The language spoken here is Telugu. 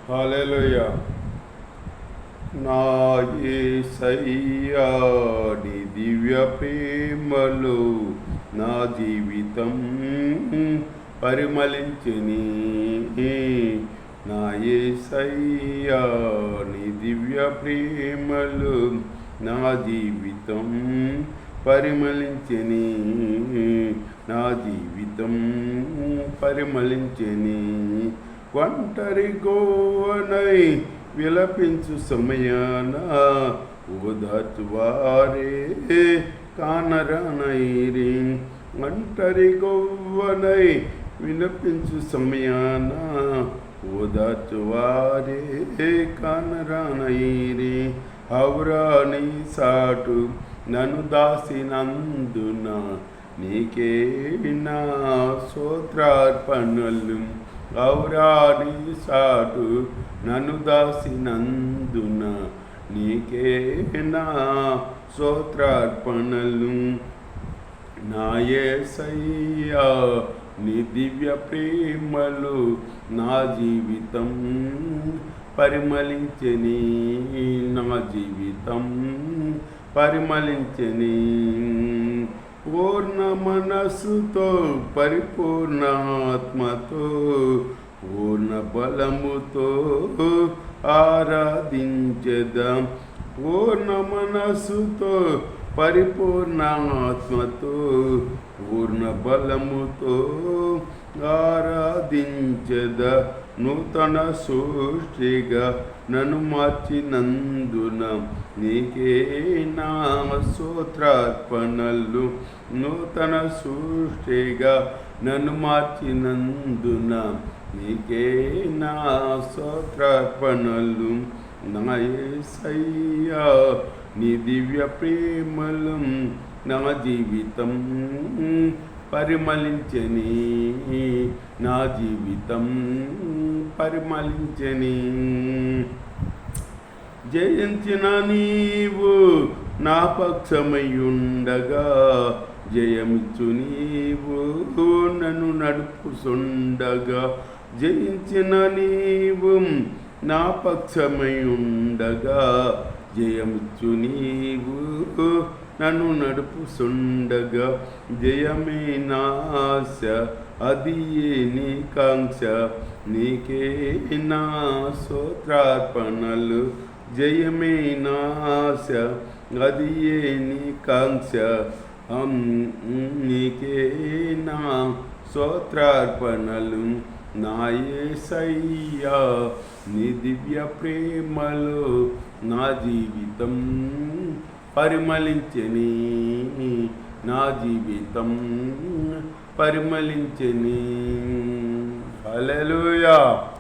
హల్లెలూయా. నా యేసయ్యా నీ దివ్య ప్రేమలో నా జీవితం పరిమళించెని. నా యేసయ్యా నీ దివ్య ప్రేమలో నా జీవితం పరిమళించెని. నా జీవితం పరిమళించెని. ఒంటరి గోవనై విలపించు సమయాన ఓదార్చువారే కానరానైరి. ఒంటరి గోవనై విలపించు సమయాన ఓదార్చువారే కానరానైరి. ఔరా నీ సాటు నన్ను దాసినందున నీకే నా స్తోత్రార్పణలు. ఔరా నీ సాటు నన్ను దాసినందున నీకే నా స్తోత్రార్పణలు. నా యేసయ్యా నీ దివ్య ప్రేమలో నా జీవితం పరిమళించెని. నా జీవితం పరిమళించెని. పూర్ణ మనస్సుతో పరిపూర్ణ ఆత్మతో పూర్ణ బలముతో ఆరాధించెదం. పూర్ణ మనస్సుతో పరిపూర్ణ ఆత్మతో పూర్ణ బలముతో ఆరాధించెద. నూతన సృష్టిగా నన్ను మార్చినందున నీకే నా స్తోత్రార్పణలు. నూతన సృష్టిగా నన్ను మార్చినందున నీకే నా స్తోత్రార్పణలు. నా యేసయ్యా నీ దివ్య ప్రేమలు నా జీవితం పరిమళించెని. నా జీవితం పరిమళించెని. జయించిన నీవు నా పక్షమయ్యుండగా జయమిచ్చు నీవు నన్ను నడుపుచుండగా. జయించిన నీవు నా పక్షమయ్యుండగా జయమిచ్చు నీవు నన్ను నడుపుచుండగా. జయమే నాశ అది నీ కాంక్ష నీకే నా స్తోత్రార్పణలు. జయమే నాశ అది నీ కాంక్ష నీకే నా స్తోత్రార్పణలు. నా యేసయ్యా నీ దివ్య ప్రేమలో నా జీవితం పరిమళించెని. నా జీవితం పరిమళించెని. హల్లెలూయా.